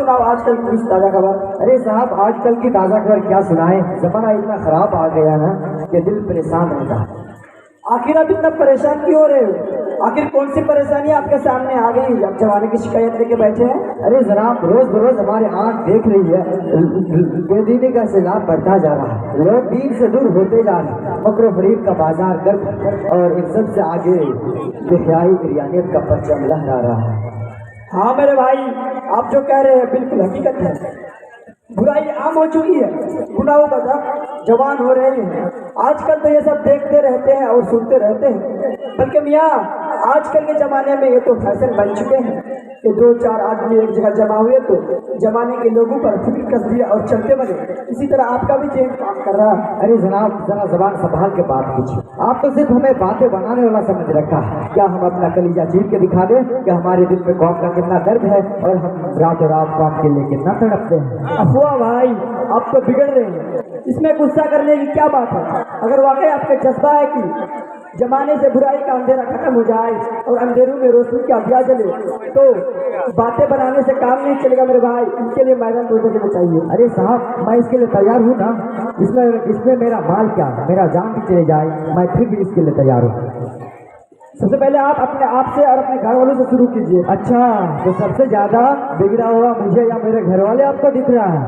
سناؤ آج کل کی تازہ خبر؟ ارے صاحب آج کل کی تازہ خبر کیا سنائیں، زمانہ اتنا خراب آ گیا نا کہ دل پریشان ہوتا ہے۔ آخر آپ اتنا پریشان کیوں ہو رہے ہو؟ آخر کون سی پریشانی آپ کے سامنے آ گئی اب جوانے کی شکایت لے کے بیٹھے ہیں؟ ارے جناب روز بروز ہمارے آنکھ دیکھ رہی ہے بے دینی کا سیلاب بڑھتا جا رہا ہے، لوگ دین سے دور ہوتے جا رہے ہیں، فقر و فریب کا بازار گرم اور ان سب سے آگے بے حیائی بریانیت کا پرچم لہرا رہا ہے۔ ہاں میرے بھائی، آپ جو کہہ رہے ہیں بالکل حقیقت ہے، برائی عام ہو چکی ہے، گناہوں کا ذنب جوان ہو رہے ہیں۔ آج کل تو یہ سب دیکھتے رہتے ہیں اور سنتے رہتے ہیں، بلکہ میاں آج کل کے زمانے میں یہ تو فیشن بن چکے ہیں کہ دو چار آدمی ایک جگہ جمع ہوئے تو زمانے کے لوگوں پر فکر کس دیا اور چلتے بنے۔ اسی طرح آپ کا بھی ذہن کام کر رہا ہے۔ ارے جناب ذرا زبان سنبھال کے بات کیجیے، آپ تو صرف ہمیں باتیں بنانے والا سمجھ رکھا ہے۔ کیا ہم اپنا کلیجہ چیر کے دکھا دیں کہ ہمارے دل میں قوم کا کتنا درد ہے اور ہم رات رات قوم کے لیے کتنا تڑپتے ہیں؟ افواہ بھائی، آپ تو بگڑ رہے ہیں، اس میں غصہ کرنے کی کیا بات ہے؟ اگر واقعی آپ کا جذبہ ہے کہ زمانے سے برائی کا اندھیرا ختم ہو جائے اور اندھیروں میں روشنی کا دیا جلے تو باتیں بنانے سے کام نہیں چلے گا میرے بھائی، ان کے لیے میدان توڑ دینا چاہیے۔ ارے صاحب میں اس کے لیے تیار ہوں نا، اس میں میرا مال کیا، میرا جان بھی چلے جائے میں پھر بھی اس کے لیے تیار ہوں۔ سب سے پہلے آپ اپنے آپ سے اور اپنے گھر والوں سے شروع کیجیے۔ اچھا تو سب سے زیادہ بگڑا ہوا مجھے یا میرے گھر والے آپ کو دکھ رہا ہے؟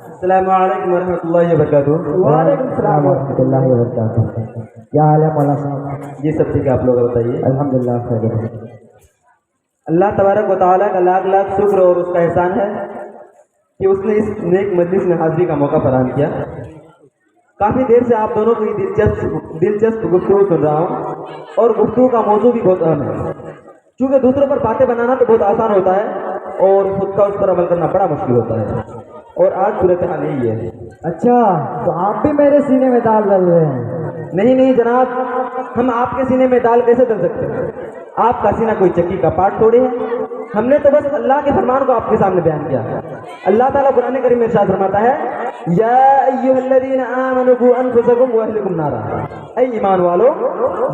السلام علیکم ورحمۃ اللہ وبرکاتہ۔ وعلیکم السلام ورحمۃ اللہ وبرکاتہ۔ کیا حال ہے مولانا صاحب؟ جی سب ٹھیک ہے، آپ لوگ بتائیے۔ الحمدللہ خیر۔ اللہ تبارک و تعالیٰ کا لاکھ لاکھ شکر اور اس کا احسان ہے کہ اس نے اس نیک مجلس میں حاضری کا موقع فراہم کیا۔ کافی دیر سے آپ دونوں کی دلچسپ گفتگو سن رہا ہوں اور گفتگو کا موضوع بھی بہت اہم ہے، چونکہ دوسروں پر باتیں بنانا تو بہت آسان ہوتا ہے اور خود کا اس پر عمل کرنا بڑا مشکل ہوتا ہے، اور آج صورتحال یہی ہے۔ اچھا تو آپ بھی میرے سینے میں دال ڈال رہے ہیں؟ نہیں جناب، ہم آپ کے سینے میں دال کیسے ڈل سکتے ہیں؟ آپ کا سینہ کوئی چکی کا پارٹ تھوڑے ہے، ہم نے تو بس اللہ کے فرمان کو آپ کے سامنے بیان کیا۔ اللہ تعالیٰ قرآن کریم میں ارشاد فرماتا ہے، یا ایھا الذین آمنوا قوا انفسکم واہلکم نارا، اے ایمان والو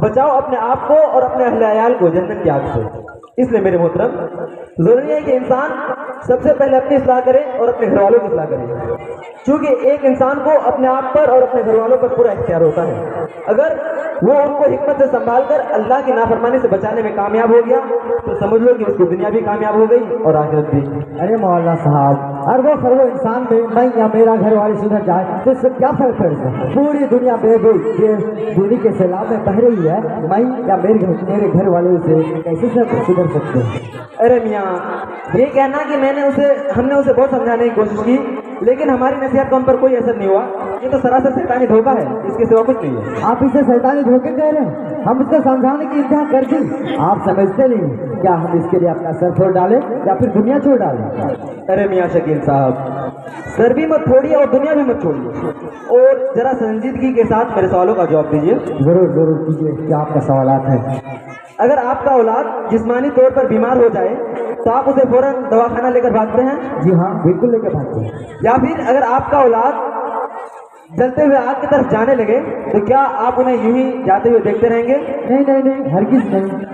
بچاؤ اپنے آپ کو اور اپنے اہل عیال کو جہنم کی آگ سے۔ اس لیے میرے محترم ضروری ہے کہ انسان سب سے پہلے اپنی اصلاح کرے اور اپنے گھر والوں کی اصلاح کرے، چونکہ ایک انسان کو اپنے آپ پر اور اپنے گھر والوں پر پورا اختیار ہوتا ہے۔ اگر وہ ان کو حکمت سے سنبھال کر اللہ کی نافرمانی سے بچانے میں کامیاب ہو گیا تو سمجھ لو کہ اس کی دنیا بھی کامیاب ہو گئی اور آخرت بھی۔ ارے مولانا صاحب اور وہ انسان میں یا میرا گھر والے سدھر جائے تو اس سے کیا فرق پڑتا ہے؟ پوری دنیا بے کے سیلاب میں بہ رہی ہے، میں یا میرے گھر والے سے کیسے سدھر سکتے ہیں؟ ارے میاں یہ کہنا کہ ہم نے اسے بہت سمجھانے کی کوشش کی لیکن ہماری نصیحت کا ان پر کوئی اثر نہیں ہوا، یہ تو سراسر شیطانی دھوکہ ہے، اس کے سوا کچھ نہیں ہے۔ آپ اسے شیطانی دھوکے کہہ رہے ہیں؟ ہم اس کو سمجھانے کی انتہا کر دی، آپ سمجھتے نہیں کیا ہم اس کے لیے اپنا سر چھوڑ ڈالیں یا پھر دنیا چھوڑ ڈالیں؟ ارے میاں شکیل صاحب سر بھی مت چھوڑیے اور دنیا بھی مت چھوڑیے، اور ذرا سنجیدگی کے ساتھ میرے سوالوں کا جواب دیجیے۔ ضرور کیجیے، کیا آپ کا سوالات ہیں؟ اگر آپ کا اولاد جسمانی طور پر بیمار ہو جائے تو آپ اسے فوراً دواخانہ لے کر بھاگتے ہیں؟ جی ہاں بالکل لے کے بھاگتے ہیں۔ یا پھر اگر آپ کا اولاد جلتے ہوئے آگ کی طرف جانے لگے تو کیا آپ انہیں یوں ہی جاتے ہوئے دیکھتے رہیں گے؟ نہیں ہرگز نہیں۔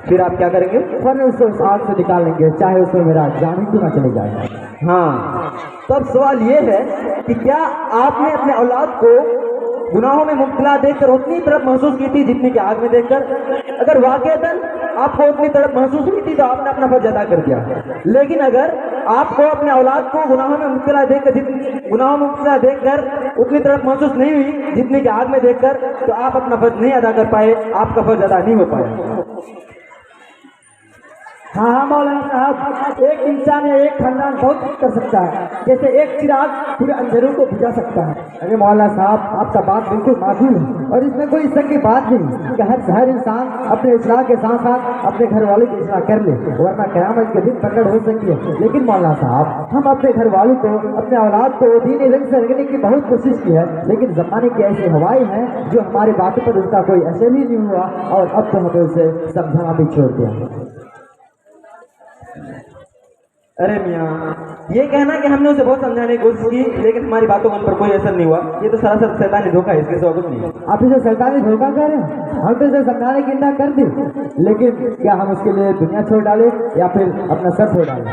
پھر آپ کیا کریں گے؟ فوراً اس کو اس آگ سے نکال لیں گے، چاہے اس میں میرا جان ہی کیوں نہ چلے جائے۔ ہاں تو اب سوال یہ ہے کہ کیا آپ نے اپنے اولاد کو گناہوں میں مبتلا دیکھ کر اتنی طرف محسوس کی تھی جتنی کہ آگ میں دیکھ کر؟ اگر واقعتاً آپ کو اتنی طرف محسوس ہوئی تھی تو آپ نے اپنا فرض ادا کر دیا، لیکن اگر آپ کو اپنے اولاد کو گناہوں میں مبتلا دیکھ کر اتنی طرف محسوس نہیں ہوئی جتنی کہ آگ میں دیکھ کر، تو آپ اپنا فرض نہیں ادا کر پائے، آپ کا فرض ادا نہیں ہو پایا۔ ہاں مولانا صاحب، ایک انسان یا ایک خاندان بہت کچھ کر سکتا ہے، جیسے ایک چراغ پورے اندھیروں کو بجھا سکتا ہے۔ ارے مولانا صاحب آپ کا بات بالکل معقول ہے اور اس میں کوئی شک کی بات نہیں کہ ہر انسان اپنے اصلاح کے ساتھ ساتھ اپنے گھر والے کی اصلاح کر لے، ورنہ قیامت کے دن پکڑ ہو سکتی ہے۔ لیکن مولانا صاحب ہم اپنے گھر والوں کو، اپنے اولاد کو دینی رنگ سے رنگنے کی بہت کوشش کی ہے، لیکن زمانے کی ایسی ہوائیں ہیں جو ہماری باتوں پر اس کا کوئی اثر ہی نہیں ہوا، اور اب تو ہمیں اسے سمجھانا بھی چھوڑ دیا۔ ارے میاں یہ کہنا کہ ہم نے اسے بہت سمجھانے کی کوشش کی لیکن ہماری باتوں کا ان پر کوئی اثر نہیں ہوا، یہ تو سراسر شیطانی دھوکہ ہے، اس کے سوا کچھ نہیں ہے۔ آپ اسے شیطانی دھوکہ کہہ رہے ہیں؟ ہم تو اسے سمجھانے کی انتہا کر دی، لیکن کیا ہم اس کے لیے دنیا چھوڑ ڈالیں یا پھر اپنا سر چھوڑ ڈالیں؟